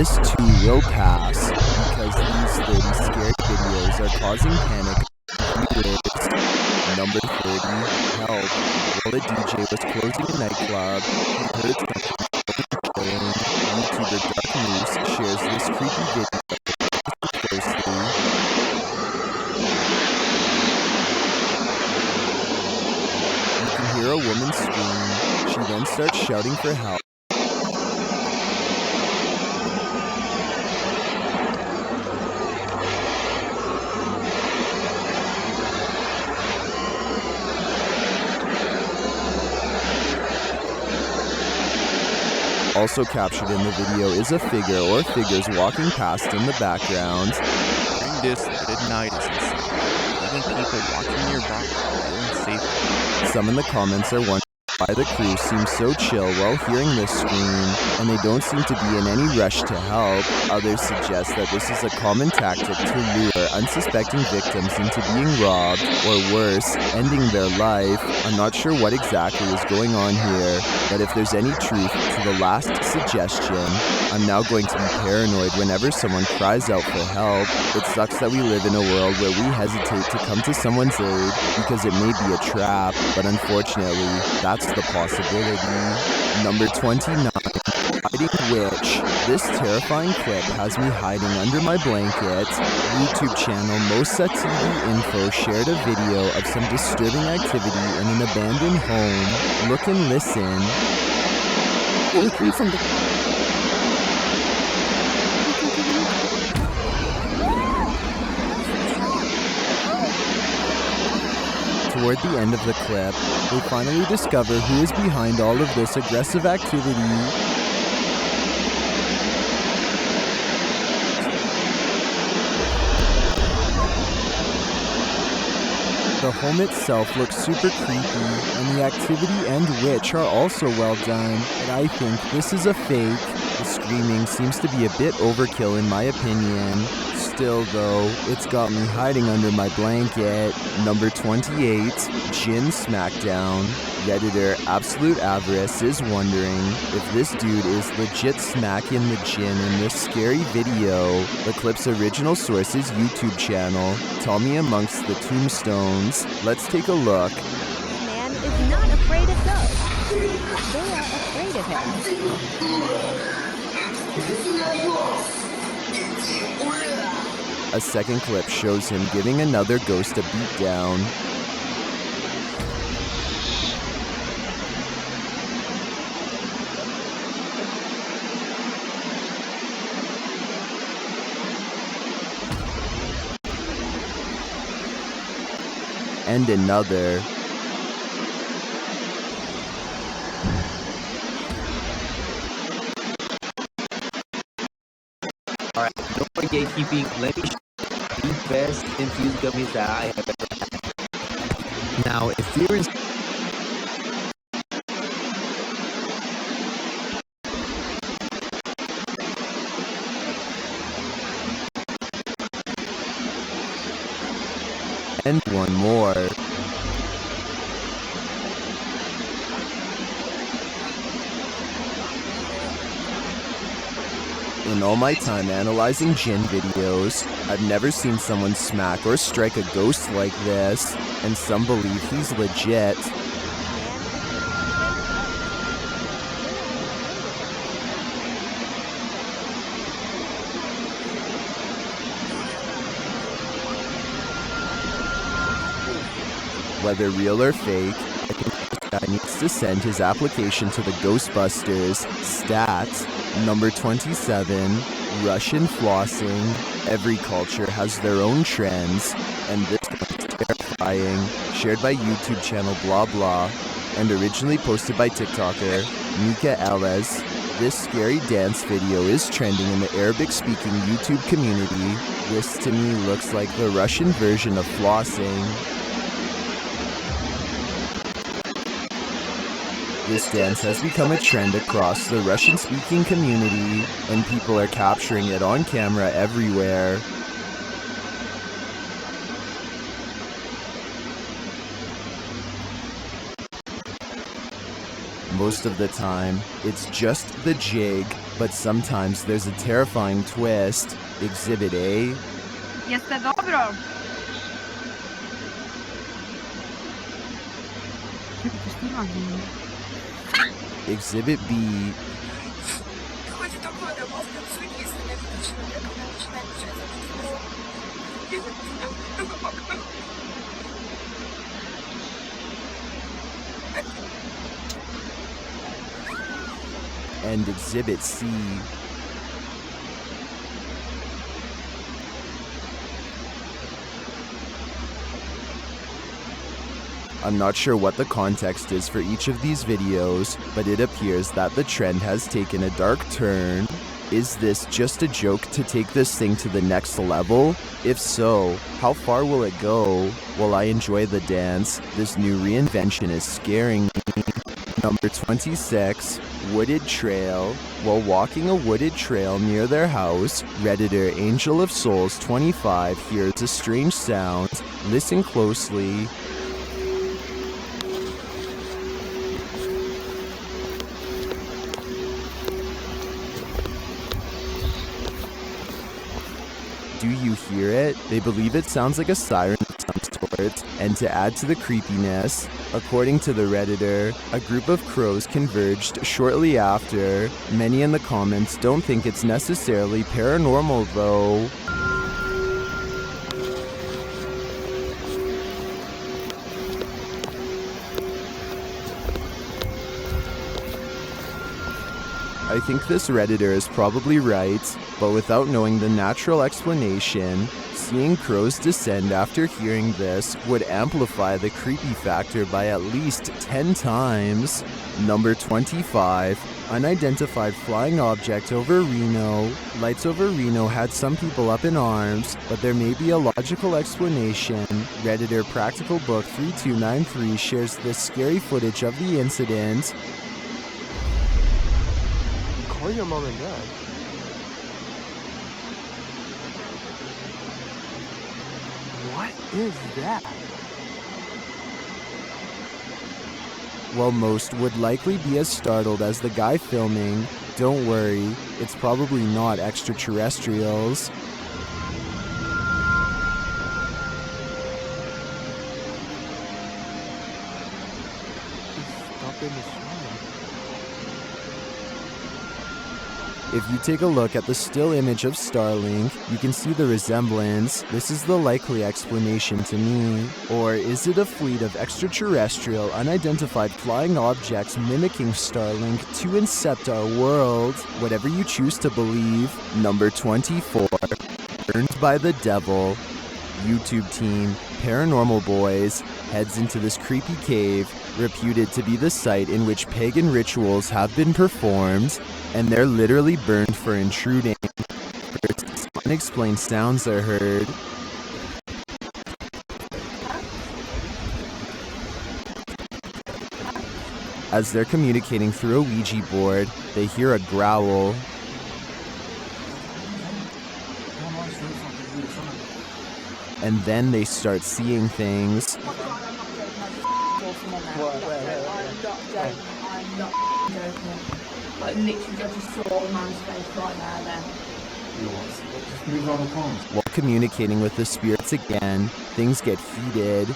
this too will pass, because these 30 scary videos are causing panic. Number 30, help. While a DJ was closing a nightclub, he heard something killing. YouTuber Dark Moose shares this creepy video closely. You can hear a woman scream. She then starts shouting for help. Also captured in the video is a figure or figures walking past in the background. During this at night is insane. Even people walking nearby are feeling safe. Some in the comments are wondering why the crew seems so chill while hearing this scream, and they don't seem to be in any rush to help. Others suggest that this is a common tactic to lure unsuspecting victims into being robbed, or worse, ending their life. I'm not sure what exactly is going on here, but if there's any truth to the last suggestion, I'm now going to be paranoid whenever someone cries out for help. It sucks that we live in a world where we hesitate to come to someone's aid because it may be a trap, but unfortunately, that's the possibility. Number 29, hiding witch. This terrifying clip has me hiding under my blanket. YouTube channel Mosa TV Info shared a video of some disturbing activity in an abandoned home. Look and listen. From the Toward the end of the clip, they finally discover who is behind all of this aggressive activity. The home itself looks super creepy, and the activity and witch are also well done, but I think this is a fake. The screaming seems to be a bit overkill in my opinion. Still though, it's got me hiding under my blanket. Number 28, Gin Smackdown. Redditor Absolute Avarice is wondering if this dude is legit smacking the gin in this scary video. The clip's original source is YouTube channel, Tommy Amongst the Tombstones. Let's take a look. The man is not afraid of ghosts. They are afraid of him. A second clip shows him giving another ghost a beat down. And another. Alright, no more gatekeeping. Let me show you the best infused gummies that I have ever had. Now, if you're in and one more. In all my time analyzing gin videos, I've never seen someone smack or strike a ghost like this, and some believe he's legit. Whether real or fake, I think this guy needs to send his application to the Ghostbusters. Stats, number 27, Russian flossing. Every culture has their own trends, and this one's terrifying. Shared by YouTube channel blah blah, and originally posted by TikToker Mika Elez. This scary dance video is trending in the Arabic-speaking YouTube community. This to me looks like the Russian version of flossing. This dance has become a trend across the Russian-speaking community, and people are capturing it on camera everywhere. Most of the time, it's just the jig, But sometimes there's a terrifying twist. Exhibit A. Jeste dobro? Čekajte, što radim? Exhibit B. And Exhibit C. I'm not sure what the context is for each of these videos, but it appears that the trend has taken a dark turn. Is this just a joke to take this thing to the next level? If so, how far will it go? Will I enjoy the dance? This new reinvention is scaring me. Number 26, Wooded Trail. While walking a wooded trail near their house, Redditor Angel of Souls 25 hears a strange sound. Listen closely. Do you hear it? They believe it sounds like a siren of some sort. And to add to the creepiness, according to the Redditor, a group of crows converged shortly after. Many in the comments don't think it's necessarily paranormal though. I think this Redditor is probably right, but without knowing the natural explanation, seeing crows descend after hearing this would amplify the creepy factor by at least 10 times. Number 25, unidentified flying object over Reno. Lights over Reno had some people up in arms, but there may be a logical explanation. Redditor Practical Book 3293 shares this scary footage of the incident. Call your mom and dad. What is that? While most would likely be as startled as the guy filming, don't worry, it's probably not extraterrestrials. Stop in the shrine. If you take a look at the still image of Starlink, you can see the resemblance. This is the likely explanation to me. Or is it a fleet of extraterrestrial, unidentified flying objects mimicking Starlink to incept our world? Whatever you choose to believe. Number 24, Burned by the Devil. YouTube team, Paranormal Boys, heads into this creepy cave, reputed to be the site in which pagan rituals have been performed, and they're literally burned for intruding. First, unexplained sounds are heard. As they're communicating through a Ouija board, they hear a growl. And then they start seeing things. I'm not joking. Like literally I just saw a man's face right there. Just move on the palms. While communicating with the spirits again, things get heated.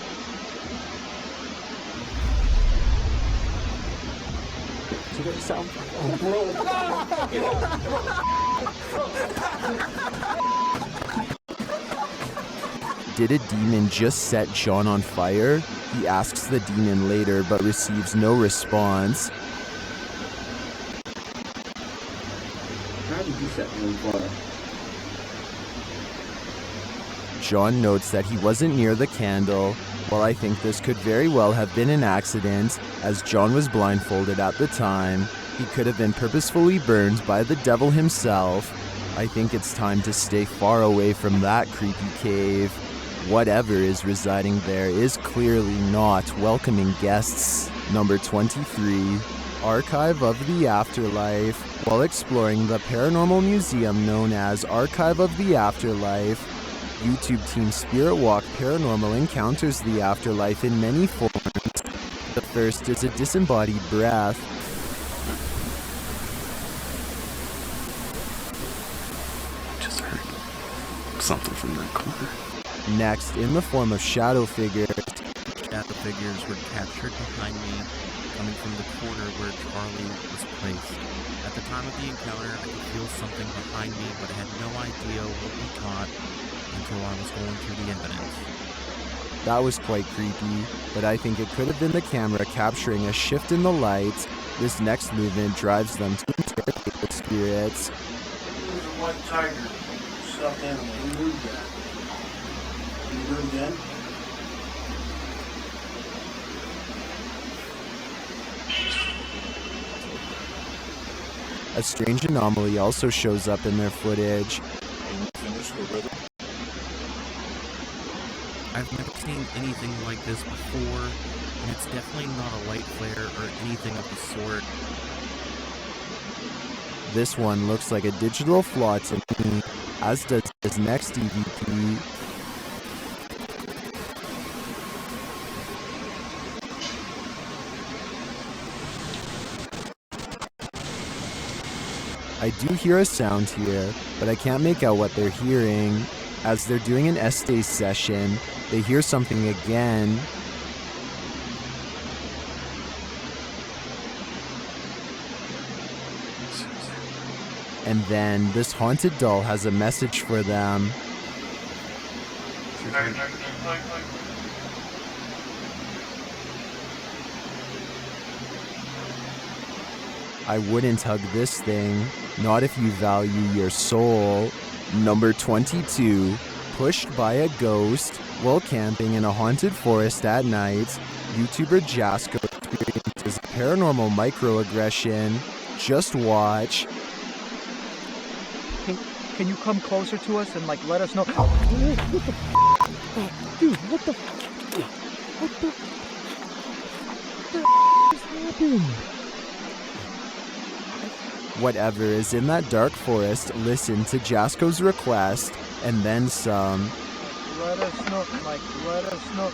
Did a demon just set John on fire? He asks the demon later but receives no response. How did you set me on fire? John notes that he wasn't near the candle. While I think this could very well have been an accident, as John was blindfolded at the time, he could have been purposefully burned by the devil himself. I think it's time to stay far away from that creepy cave. Whatever is residing there is clearly not welcoming guests. Number 23, Archive of the Afterlife. While exploring the paranormal museum known as Archive of the Afterlife, YouTube team Spirit Walk Paranormal encounters the afterlife in many forms. The first is a disembodied breath. Isn't that cool? Next, in the form of shadow figures, Shadow figures were captured behind me, coming from the corner where Charlie was placed. At the time of the encounter, I could feel something behind me, but I had no idea what we caught until I was going through the evidence. that was quite creepy, but I think it could have been the camera capturing a shift in the lights. This next movement drives them to interrogate the spirits. There's a white tiger stuck in there. Who moved that? Can you move again? A strange anomaly also shows up in their footage. I've never seen anything like this before, and it's definitely not a light flare or anything of the sort. This one looks like a digital flaw to me, as does his next EVP. I do hear a sound here, but I can't make out what they're hearing. As they're doing an Estes session, they hear something again. And then this haunted doll has a message for them. I wouldn't hug this thing, not if you value your soul. Number 22, pushed by a ghost while camping in a haunted forest at night. YouTuber Jasko experiences paranormal microaggression. Just watch. Can you come closer to us and let us know? Dude, what the happened? Whatever is in that dark forest, listen to Jasko's request, and then some. Let us know, let us know.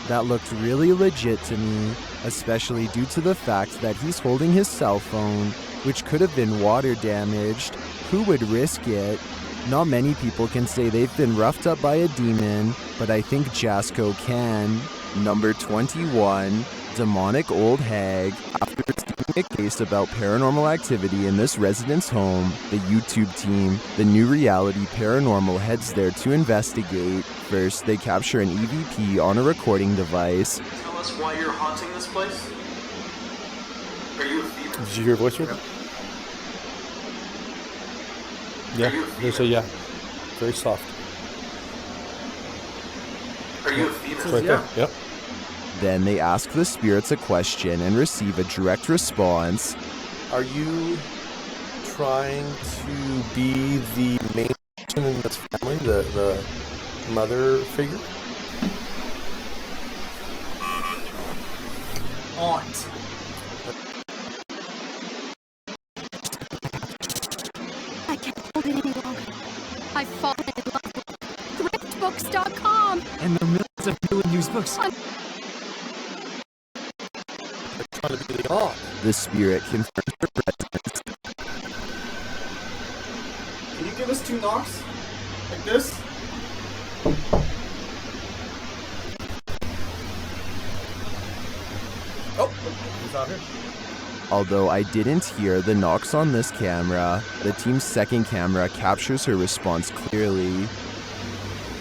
That looked really legit to me, especially due to the fact that he's holding his cell phone, which could have been water damaged. Who would risk it? Not many people can say they've been roughed up by a demon, but I think Jasko can. Number 21, demonic old hag. After seeing a case about paranormal activity in this resident's home, the YouTube team, the New Reality Paranormal, heads there to investigate. First, they capture an EVP on a recording device. Tell us why you're haunting this place? Are you a fever? Did you hear a voice right now? Yeah, they say yeah. Very soft. Are you a fever? It's right there, yep. Then they ask the spirits a question and receive a direct response. Are you trying to be the main person in this family, the mother figure? Aunt. I can't hold it any longer. I've fallen in love with thriftbooks.com. And there are millions of new and used books. Trying to be the aunt. The spirit confirms her presence. Can you give us 2 knocks? Like this? Oh, he's out here. Although I didn't hear the knocks on this camera, the team's second camera captures her response clearly.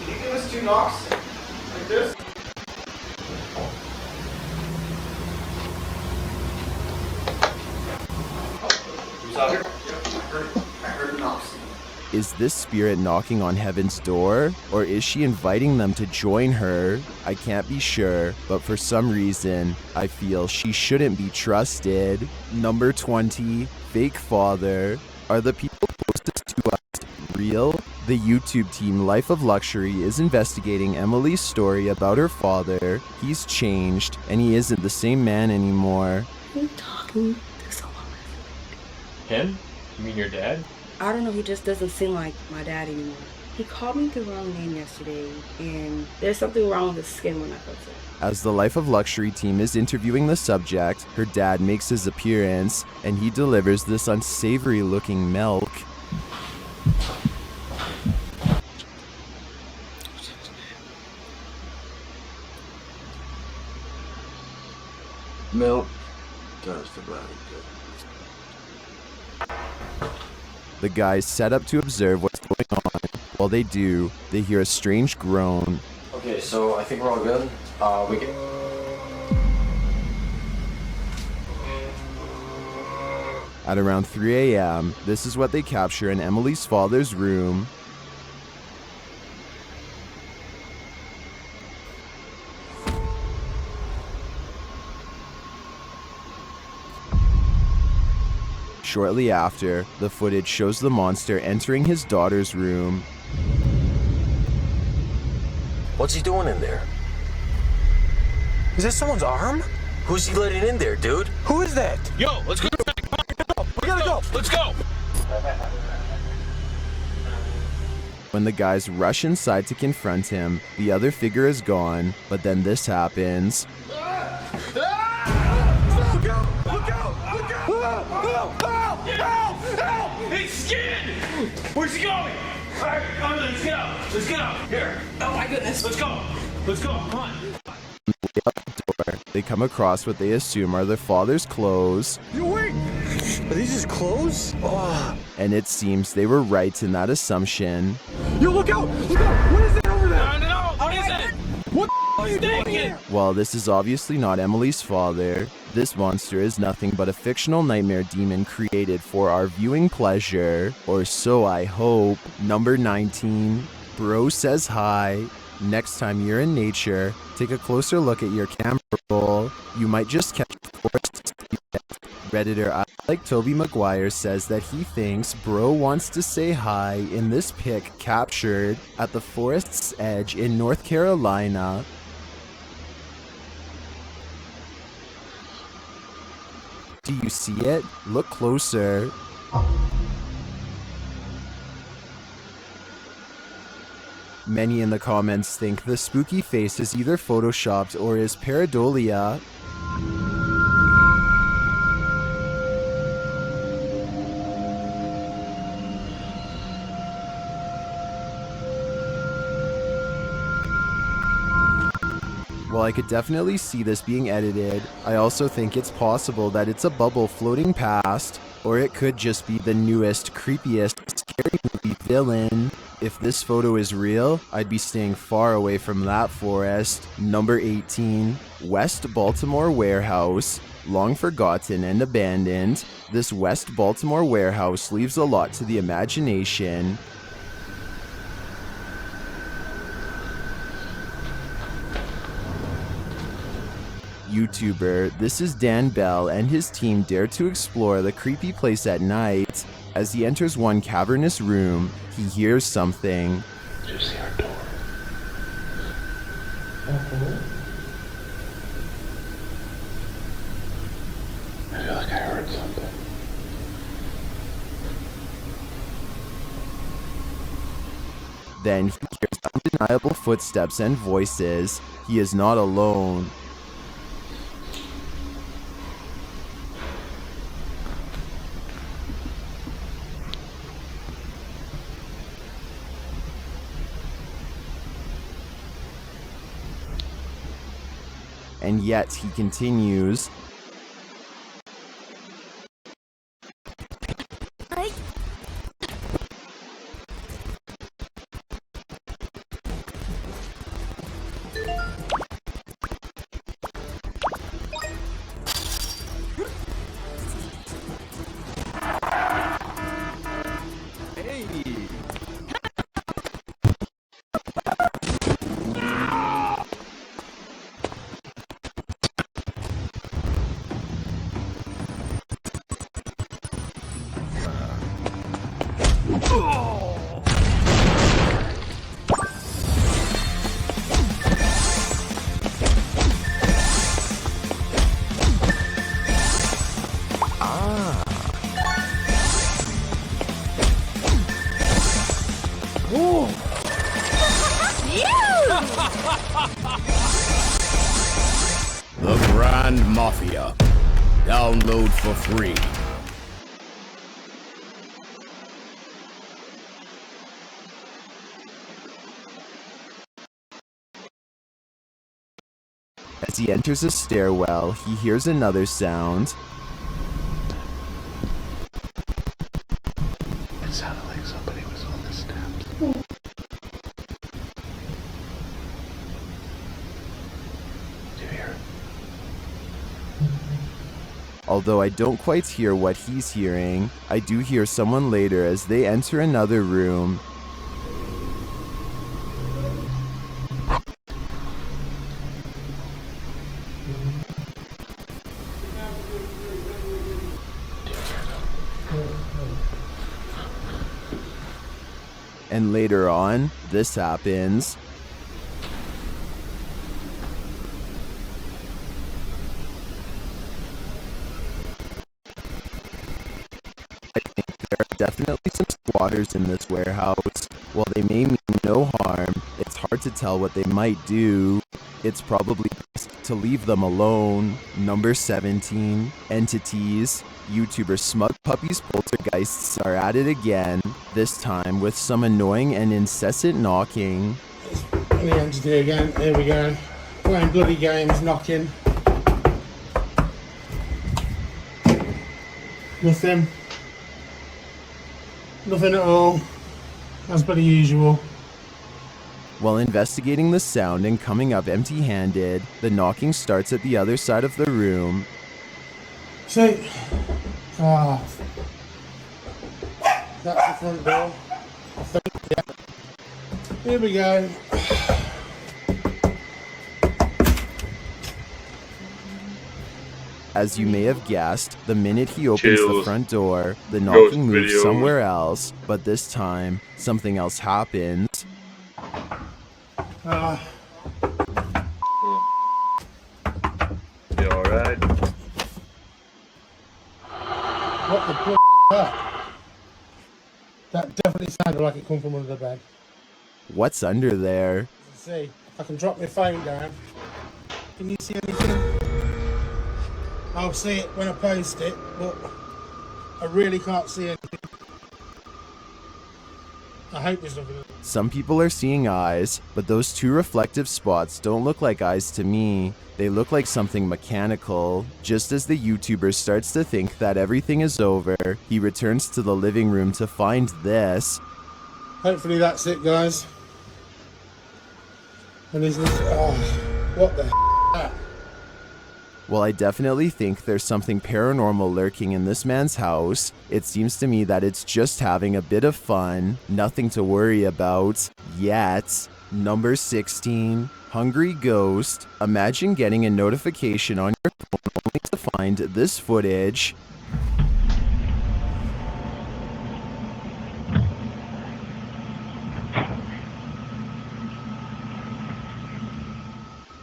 Can you give us 2 knocks? Like this? Who's out here? I heard knocks. Is this spirit knocking on heaven's door, or is she inviting them to join her? I can't be sure, but for some reason, I feel she shouldn't be trusted. Number 20, fake father. Are the people closest to us real? The YouTube team Life of Luxury is investigating Emily's story about her father. He's changed, and he isn't the same man anymore. Who talking to someone? Him? You mean your dad? I don't know, he just doesn't seem like my dad anymore. He called me the wrong name yesterday, and there's something wrong with his skin when I felt it. As the Life of Luxury team is interviewing the subject, her dad makes his appearance, and he delivers this unsavory-looking milk. Milk. Just about it. The guys set up to observe what's going on. While they do, they hear a strange groan. Okay, so I think we're all good. We can. At around 3 a.m., this is what they capture in Emily's father's room. Shortly after, the footage shows the monster entering his daughter's room. What's he doing in there? Is that someone's arm? Who's he letting in there, dude? Who is that? Yo, let's go. We gotta go. Let's go. When the guys rush inside to confront him, the other figure is gone, but then this happens. Look out! Look out! Look out! Help! Help! He's skinned! Where's he going? All right, let's get out. Let's get out. Here. Oh my goodness. Let's go. Let's go. Come on. Out the door, they come across what they assume are their father's clothes. You wait! Are these his clothes? Oh. And it seems they were right in that assumption. Yo, look out! Look out! What is that over there? No, what is it? What the are you doing here? While this is obviously not Emily's father, this monster is nothing but a fictional nightmare demon created for our viewing pleasure, or so I hope. Number 19, Bro Says Hi. Next time you're in nature, take a closer look at your camera roll. You might just catch a forest. Redditor I Like Toby McGuire says that he thinks Bro wants to say hi in this pic captured at the forest's edge in North Carolina. Do you see it? Look closer. Many in the comments think the spooky face is either photoshopped or is pareidolia. While I could definitely see this being edited, I also think it's possible that it's a bubble floating past, or it could just be the newest, creepiest, scary movie villain. If this photo is real, I'd be staying far away from that forest. Number 18, West Baltimore Warehouse. Long forgotten and abandoned, this West Baltimore warehouse leaves a lot to the imagination. YouTuber, this is Dan Bell and his team dare to explore the creepy place at night. As he enters one cavernous room, he hears something. Did you see our door? I feel like I heard something. Then he hears undeniable footsteps and voices. He is not alone. And yet he continues. The Grand Mafia. Download for free. As he enters a stairwell, he hears another sound. It sounded like somebody was on the steps. Do you hear it? Although I don't quite hear what he's hearing, I do hear someone later as they enter another room. And later on, this happens. I think there are definitely some squatters in this warehouse. While they may mean no harm, it's hard to tell what they might do. It's probably best to leave them alone. Number 17, entities. YouTuber Smug Puppy's poltergeists are at it again, this time with some annoying and incessant knocking. The entity again, here we go. Playing bloody games, knocking. Nothing. Nothing at all. As per the usual. While investigating the sound and coming up empty-handed, the knocking starts at the other side of the room. See, that's the front door. I think, yeah. Here we go. As you may have guessed, the minute he opens the front door, the knocking moves somewhere else, but this time, something else happens. You alright? What the fuck is that? That definitely sounded like it come from under the bed. What's under there? See, I can drop my phone down. Can you see anything? I'll see it when I post it, but I really can't see anything. I hope there's nothing. Some people are seeing eyes, but those two reflective spots don't look like eyes to me. They look like something mechanical. Just as the YouTuber starts to think that everything is over, he returns to the living room to find this. Hopefully that's it, guys. And he's what the that? Well, I definitely think there's something paranormal lurking in this man's house. It seems to me that it's just having a bit of fun, nothing to worry about, yet. Number 16, Hungry Ghost. Imagine getting a notification on your phone only to find this footage.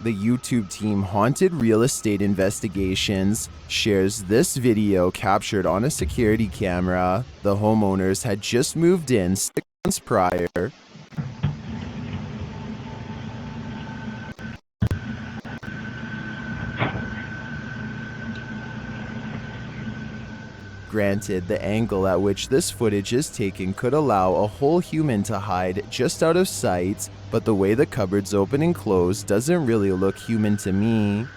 The YouTube team Haunted Real Estate Investigations shares this video captured on a security camera. The homeowners had just moved in 6 months prior. Granted, the angle at which this footage is taken could allow a whole human to hide just out of sight, but the way the cupboards open and close doesn't really look human to me.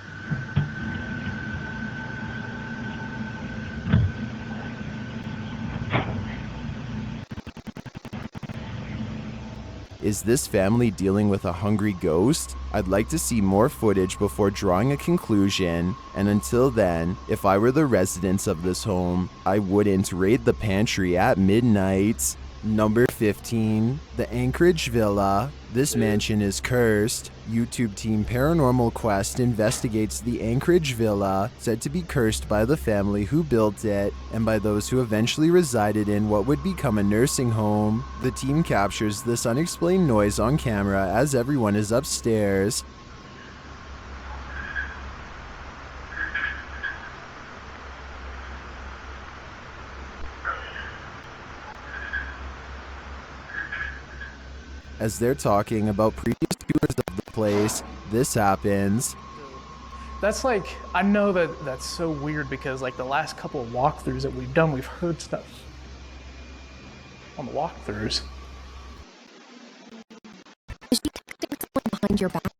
Is this family dealing with a hungry ghost? I'd like to see more footage before drawing a conclusion, and until then, if I were the residents of this home, I wouldn't raid the pantry at midnight. Number 15, the Anchorage Villa. This mansion is cursed. YouTube team Paranormal Quest investigates the Anchorage Villa, said to be cursed by the family who built it and by those who eventually resided in what would become a nursing home. The team captures this unexplained noise on camera as everyone is upstairs. As they're talking about previous tours of the place, this happens. That's like, I know that that's so weird because like the last couple of walkthroughs that we've done, we've heard stuff on the walkthroughs. Is she texting someone behind your back?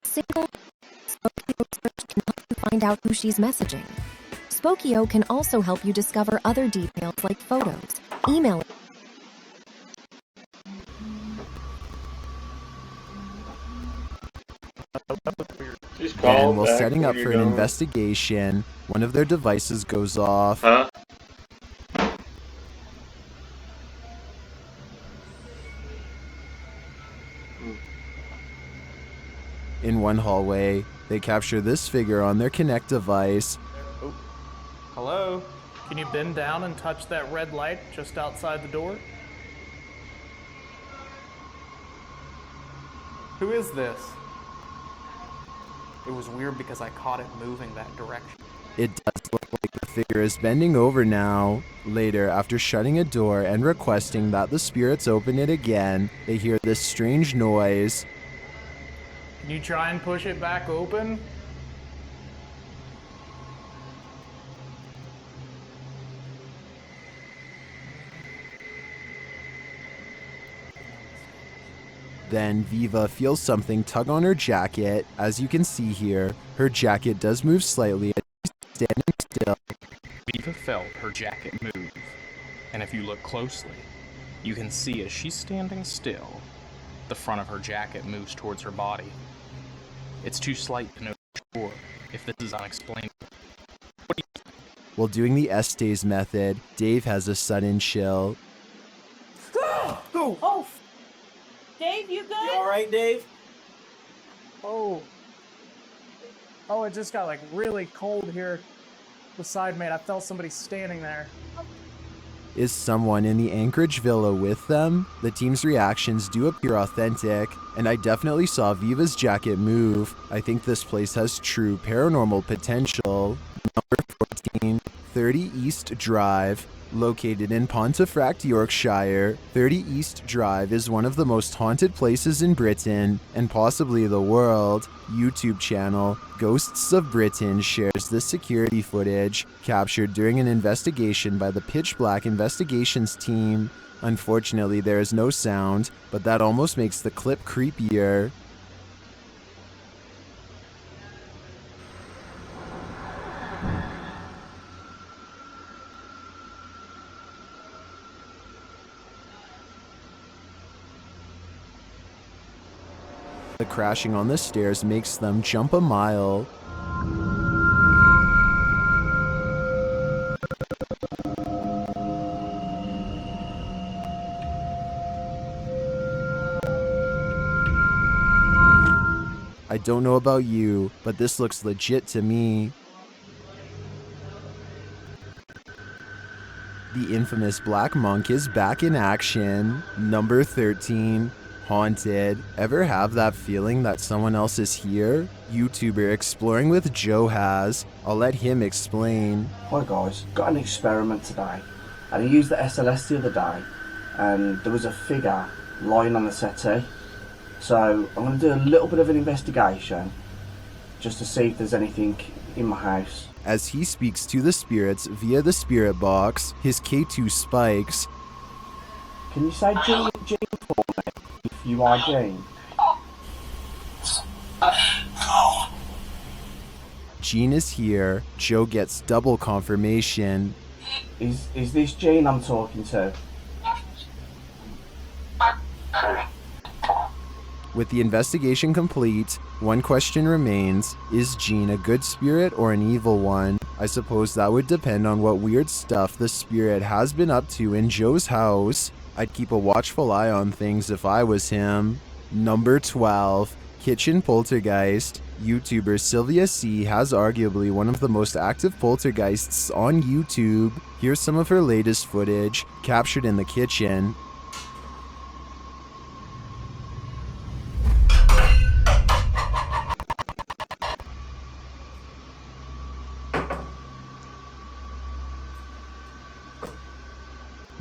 Single, smoke find out who she's messaging. Spokio can also help you discover other details like photos, email. Then, while setting up for an investigation, one of their devices goes off. Huh? In one hallway, they capture this figure on their Kinect device. Oh. Hello? Can you bend down and touch that red light just outside the door? Who is this? It was weird because I caught it moving that direction. It does look like the figure is bending over now. Later, after shutting a door and requesting that the spirits open it again, they hear this strange noise. Can you try and push it back open? Then Viva feels something tug on her jacket. As you can see here, her jacket does move slightly as she's standing still. Viva felt her jacket move, and if you look closely, you can see as she's standing still, the front of her jacket moves towards her body. It's too slight to know for sure if this is unexplained. While doing the Estes method, Dave has a sudden chill. Oh! Dave, you good? You alright, Dave? Oh, it just got like really cold here beside me. I felt somebody standing there. Is someone in the Anchorage Villa with them? The team's reactions do appear authentic, and I definitely saw Viva's jacket move. I think this place has true paranormal potential. Number 14, 30 East Drive. Located in Pontefract, Yorkshire, 30 East Drive is one of the most haunted places in Britain, and possibly the world. YouTube channel Ghosts of Britain shares this security footage, captured during an investigation by the Pitch Black Investigations team. Unfortunately, there is no sound, but that almost makes the clip creepier. The crashing on the stairs makes them jump a mile. I don't know about you, but this looks legit to me. The infamous Black Monk is back in action. Number 13. Haunted. Ever have that feeling that someone else is here? YouTuber Exploring with Joe has. I'll let him explain. Hi guys, got an experiment today. I used the SLS the other day and there was a figure lying on the settee. So I'm going to do a little bit of an investigation just to see if there's anything in my house. As he speaks to the spirits via the spirit box, his K2 spikes. Can you say Gene for me? If you are Gene. Gene is here. Joe gets double confirmation. Is this Gene I'm talking to? With the investigation complete, one question remains. Is Gene a good spirit or an evil one? I suppose that would depend on what weird stuff the spirit has been up to in Joe's house. I'd keep a watchful eye on things if I was him. Number 12, Kitchen Poltergeist. YouTuber Sylvia C has arguably one of the most active poltergeists on YouTube. Here's some of her latest footage, captured in the kitchen.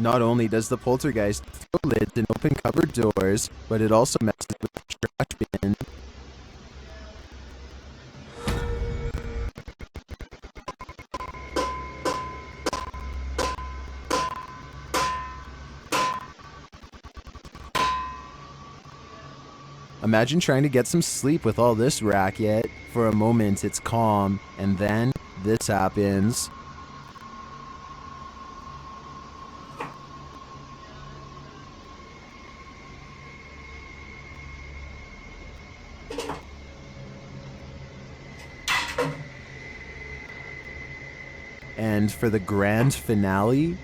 Not only does the poltergeist throw lids and open cupboard doors, but it also messes with the trash bin. A Imagine trying to get some sleep with all this racket. For a moment, it's calm, and then this happens. And for the grand finale,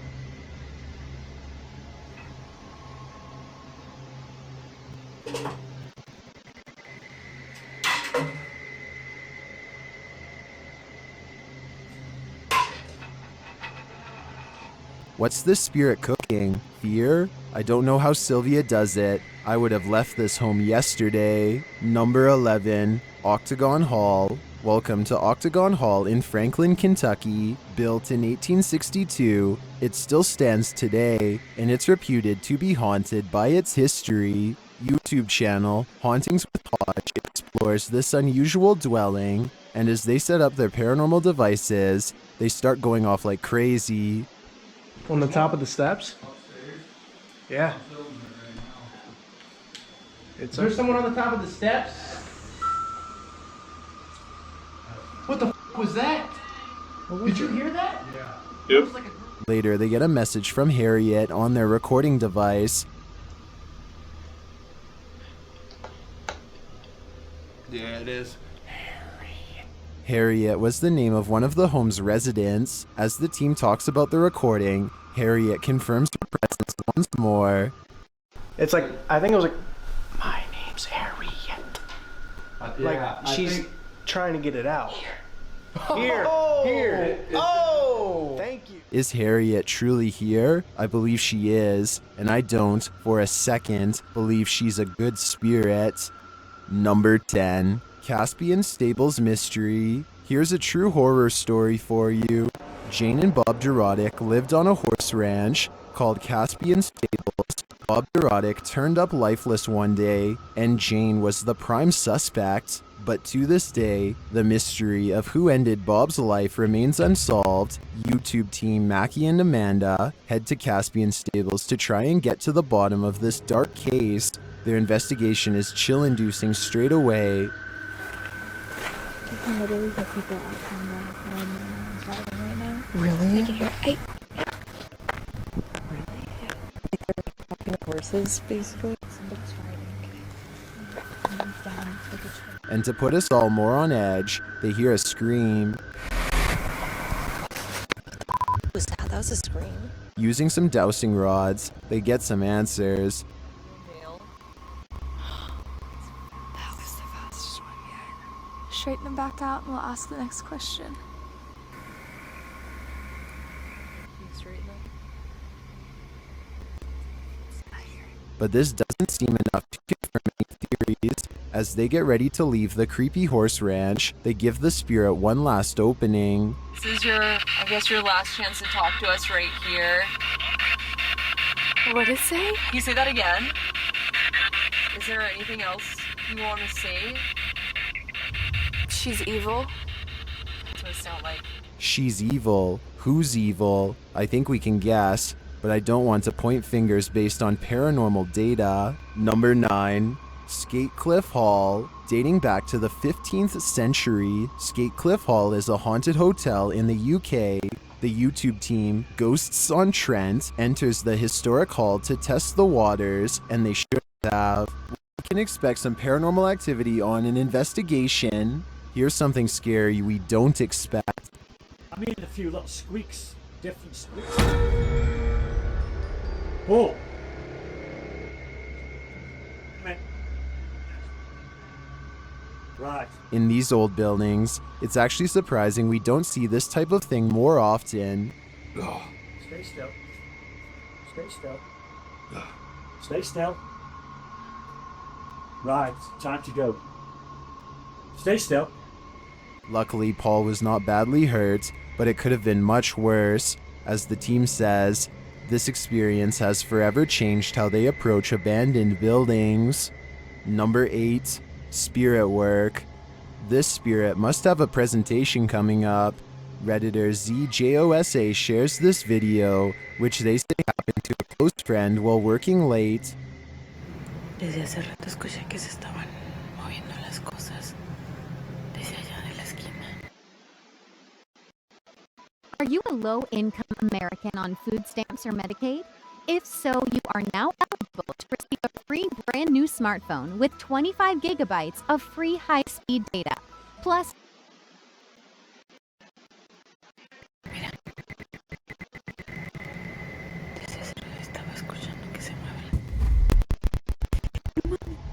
what's this spirit cooking? Fear? I don't know how Sylvia does it. I would have left this home yesterday. Number 11, Octagon Hall. Welcome to Octagon Hall in Franklin, Kentucky. Built in 1862, it still stands today, and it's reputed to be haunted by its history. YouTube channel, Hauntings with Hodge, explores this unusual dwelling, and as they set up their paranormal devices, they start going off like crazy. On the top of the steps? Yeah. Is there someone on the top of the steps? What the f was that? Did you hear that? Yeah. Yep. Later, they get a message from Harriet on their recording device. Yeah, it is. Harriet was the name of one of the home's residents. As the team talks about the recording, Harriet confirms her presence once more. It's like, I think it was like, my name's Harriet. She's trying to get it out. Here. Oh! Thank you. Is Harriet truly here? I believe she is, and I don't, for a second, believe she's a good spirit. Number 10, Caspian Stables Mystery. Here's a true horror story for you. Jane and Bob Durotic lived on a horse ranch called Caspian Stables. Bob Durotic turned up lifeless one day, and Jane was the prime suspect. But to this day, the mystery of who ended Bob's life remains unsolved. YouTube team Mackie and Amanda head to Caspian Stables to try and get to the bottom of this dark case. Their investigation is chill-inducing straight away. You can literally hear people out on the driving right now. Really? You can hear, hey. Really? Yeah. Like they're talking to horses, basically. Somebody's riding. Down, like a train. And to put us all more on edge, they hear a scream. What was that? That was a scream. Using some dowsing rods, they get some answers. That was the fastest one yet. Straighten them back out and we'll ask the next question. But this doesn't seem enough to confirm any theories. As they get ready to leave the creepy horse ranch, they give the spirit one last opening. This is I guess your last chance to talk to us right here. What did it say? Can you say that again? Is there anything else you want to say? She's evil. That's what it sounds like. She's evil. Who's evil? I think we can guess, but I don't want to point fingers based on paranormal data. Number 9. Skatecliff Hall. Dating back to the 15th century, Skatecliff Hall is a haunted hotel in the UK. The YouTube team, Ghosts on Trent, enters the historic hall to test the waters, and they should have. We can expect some paranormal activity on an investigation. Here's something scary we don't expect. I mean, a few little squeaks, different squeaks. Oh! Right. In these old buildings, it's actually surprising we don't see this type of thing more often. Stay still. Stay still. Stay still. Right, time to go. Stay still. Luckily, Paul was not badly hurt, but it could have been much worse. As the team says, this experience has forever changed how they approach abandoned buildings. Number 8. Spirit work. This spirit must have a presentation coming up. Redditor ZJOSA shares this video, which they say happened to a close friend while working late. Desde hace rato escuché que se estaban moviendo las cosas desde allá de la esquina. Are you a low-income American on food stamps or Medicaid? If so, you are now eligible to receive a free brand new smartphone with 25 gigabytes of free high-speed data. Plus,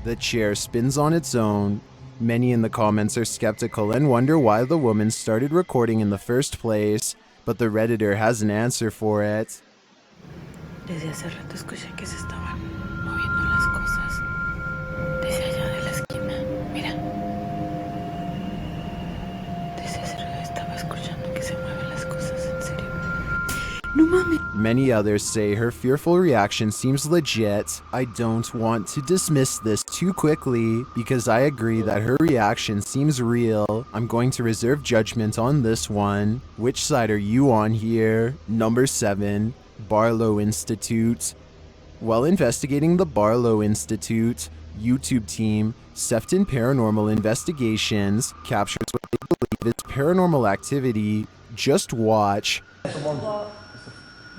The chair spins on its own. Many in the comments are skeptical and wonder why the woman started recording in the first place, but the Redditor has an answer for it. Desde hace rato escuché que se estaban moviendo las cosas desde allá de la esquina. Mira. Desde hace rato estaba escuchando que se mueven las cosas, en serio. No mames. Many others say her fearful reaction seems legit. I don't want to dismiss this too quickly because I agree that her reaction seems real. I'm going to reserve judgment on this one. Which side are you on here? Number 7, Barlow Institute. While investigating the Barlow Institute, YouTube team Sefton Paranormal Investigations captures what they believe is paranormal activity. Just watch.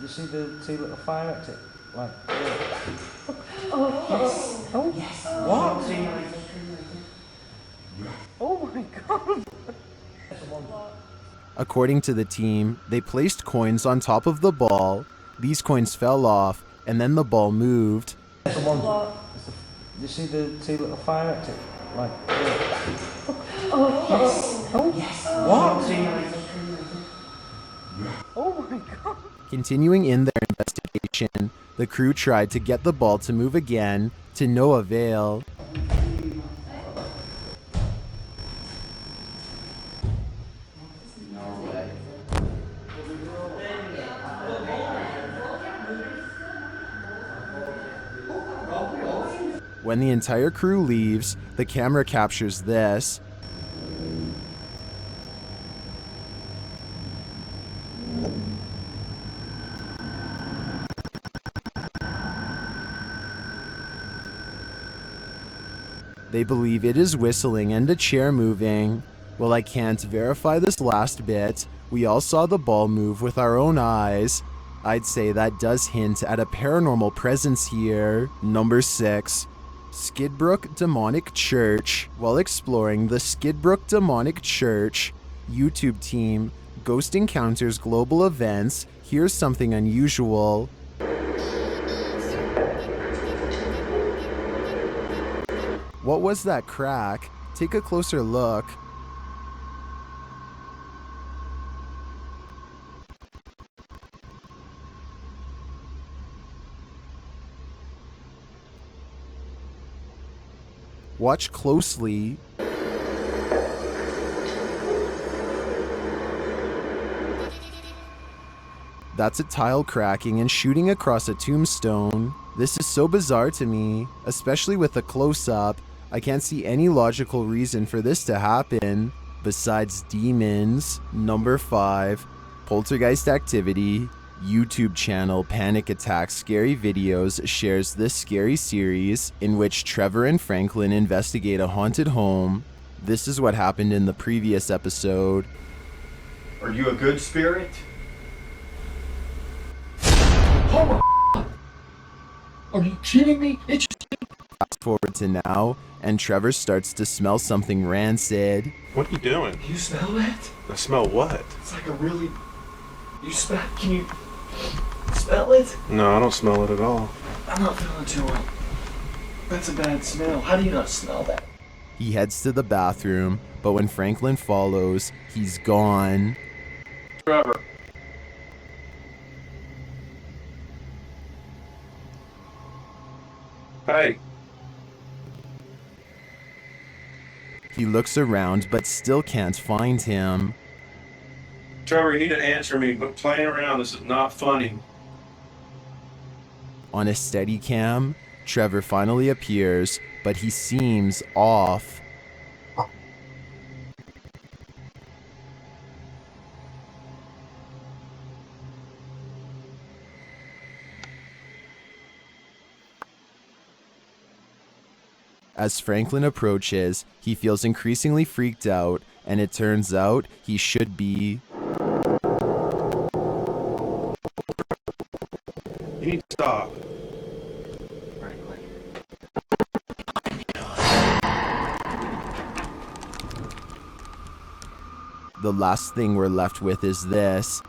You see the two little fire exit? Like, Oh, yes. Oh, yes. What? Oh my god. According to the team, they placed coins on top of the ball. These coins fell off, and then the ball moved. You see the two little fire exit? Like, Oh, yes. Oh, yes. What? Oh my god. Continuing in their investigation, the crew tried to get the ball to move again, to no avail. When the entire crew leaves, the camera captures this. They believe it is whistling and a chair moving. Well, I can't verify this last bit. We all saw the ball move with our own eyes. I'd say that does hint at a paranormal presence here. Number 6. Skidbrook Demonic Church. While exploring the Skidbrook Demonic Church, YouTube team Ghost Encounters Global Events hears something unusual. What was that crack? Take a closer look. Watch closely. That's a tile cracking and shooting across a tombstone. This is so bizarre to me, especially with the close-up. I can't see any logical reason for this to happen, besides demons. Number 5, poltergeist activity. YouTube channel Panic Attack Scary Videos shares this scary series in which Trevor and Franklin investigate a haunted home. This is what happened in the previous episode. Are you a good spirit? Oh my. Are you kidding me? It's Fast forward to now, and Trevor starts to smell something rancid. What are you doing? You smell that? I smell what? It's like a really. You smell. Can you smell it? No, I don't smell it at all. I'm not feeling too well. That's a bad smell. How do you not smell that? He heads to the bathroom, but when Franklin follows, he's gone. Trevor. Hey. He looks around but still can't find him. Trevor, you need to answer me, but playing around, this is not funny. On a Steadicam, Trevor finally appears, but he seems off. As Franklin approaches, he feels increasingly freaked out, and it turns out he should be... You need to stop. The last thing we're left with is this.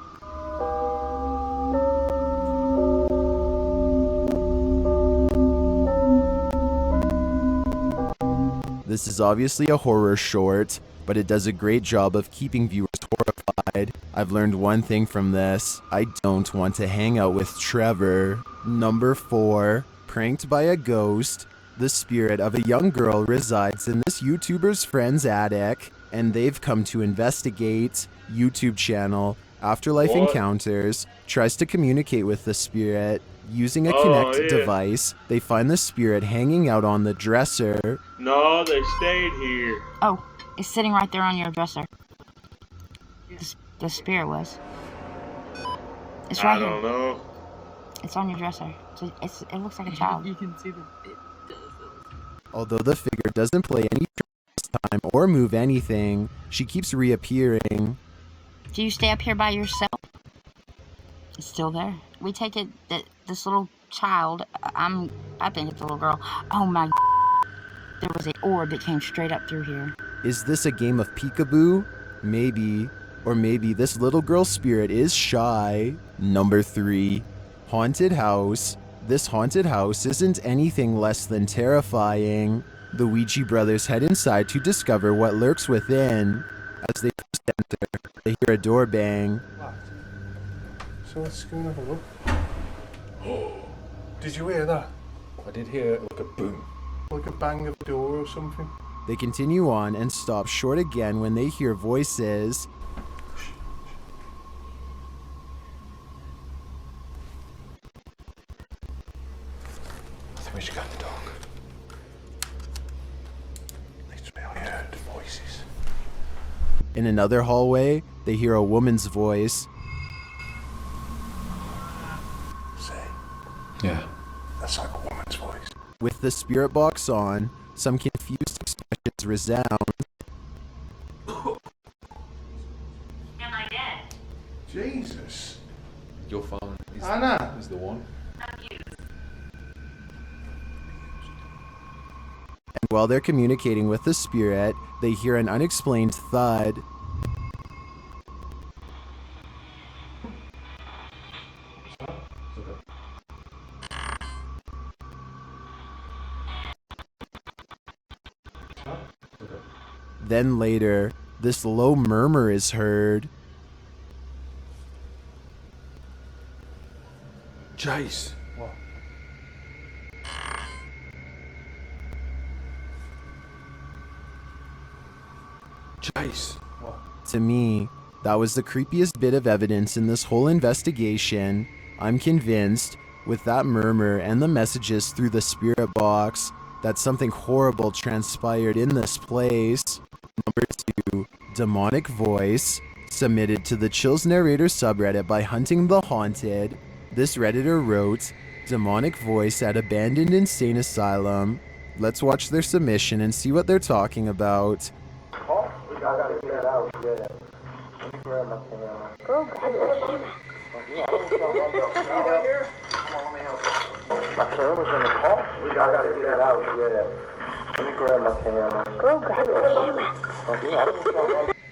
This is obviously a horror short, but it does a great job of keeping viewers horrified. I've learned one thing from this. I don't want to hang out with Trevor. Number 4. Pranked by a ghost. The spirit of a young girl resides in this YouTuber's friend's attic, and they've come to investigate. YouTube channel Afterlife Encounters tries to communicate with the spirit. Using a Kinect device, they find the spirit hanging out on the dresser. No, they stayed here. Oh, it's sitting right there on your dresser. The spirit was. It's right here. I don't know. It's on your dresser. It looks like a child. You can see them. Although the figure doesn't play any time or move anything, she keeps reappearing. Do you stay up here by yourself? It's still there. We take it that this little child, I think it's a little girl. Oh my, there was an orb that came straight up through here. Is this a game of peekaboo? Maybe. Or maybe this little girl spirit is shy. Number 3. Haunted house. This haunted house isn't anything less than terrifying. The Ouija brothers head inside to discover what lurks within. As they first enter, they hear a door bang. So let's go and have a look. Did you hear that? I did hear like a boom. Like a bang of a door or something. They continue on and stop short again when they hear voices. I think we should go in the dark. Literally, I heard voices. In another hallway, they hear a woman's voice. Yeah, that's like a woman's voice. With the spirit box on, some confused expressions resound. Am I dead? Jesus. Your phone is, Anna. is the one. And while they're communicating with the spirit, they hear an unexplained thud. Then later, this low murmur is heard. Jace. What? Jace. What? To me, that was the creepiest bit of evidence in this whole investigation. I'm convinced, with that murmur and the messages through the spirit box, that something horrible transpired in this place. Number 2, demonic voice, submitted to the Chills Narrator subreddit by Hunting the Haunted. This redditor wrote, demonic voice at abandoned insane asylum. Let's watch their submission and see what they're talking about. Oh, I gotta get it out, yeah. Let me grab my camera. Go grab it. Yeah, my camera's in the car. I gotta get it out, yeah. Let me grab my camera. Go grab it.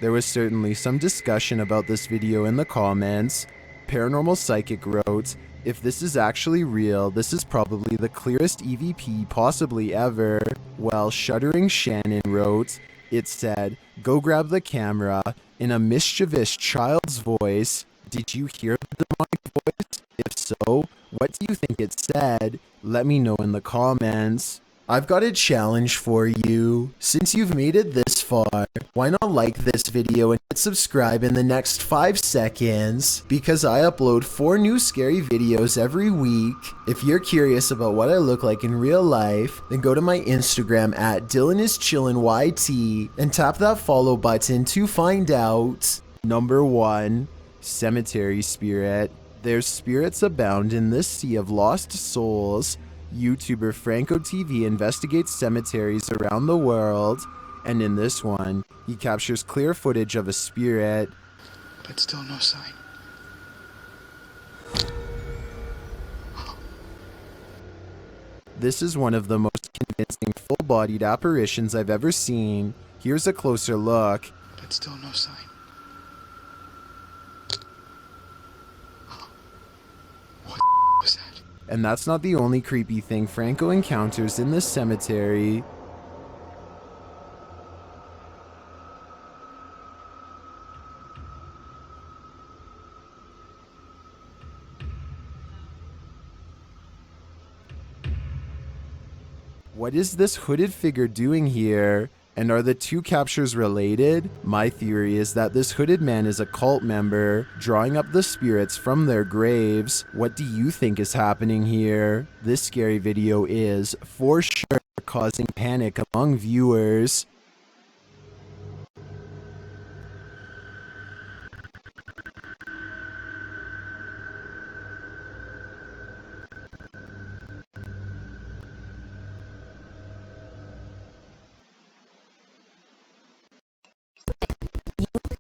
There was certainly some discussion about this video in the comments. Paranormal Psychic wrote, if this is actually real, this is probably the clearest EVP possibly ever. While Shuddering Shannon wrote, it said, go grab the camera, in a mischievous child's voice. Did you hear the demonic voice? If so, what do you think it said? Let me know in the comments. I've got a challenge for you. Since you've made it this far, why not like this video and hit subscribe in the next 5 seconds? Because I upload 4 new scary videos every week. If you're curious about what I look like in real life, then go to my Instagram at DylanIsChillinYT and tap that follow button to find out. Number 1, cemetery spirit. There's spirits abound in this sea of lost souls. YouTuber Franco TV investigates cemeteries around the world, and in this one, he captures clear footage of a spirit. But still no sign. This is one of the most convincing full-bodied apparitions I've ever seen. Here's a closer look. But still no sign. What was that? And that's not the only creepy thing Franco encounters in this cemetery. What is this hooded figure doing here? And are the two captures related? My theory is that this hooded man is a cult member, drawing up the spirits from their graves. What do you think is happening here? This scary video is, for sure, causing panic among viewers.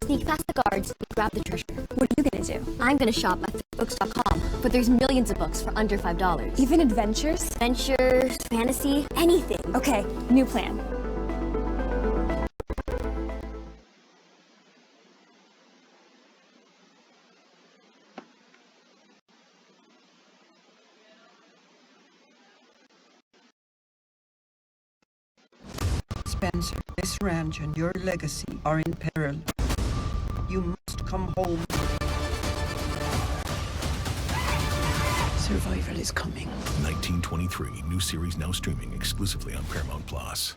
Sneak past the guards and grab the treasure. What are you gonna do? I'm gonna shop at books.com, but there's millions of books for under $5. Even adventures? Adventures, fantasy, anything. Okay, new plan. Spencer, this ranch and your legacy are in peril. You must come home. Survival is coming. 1923, new series now streaming exclusively on Paramount Plus.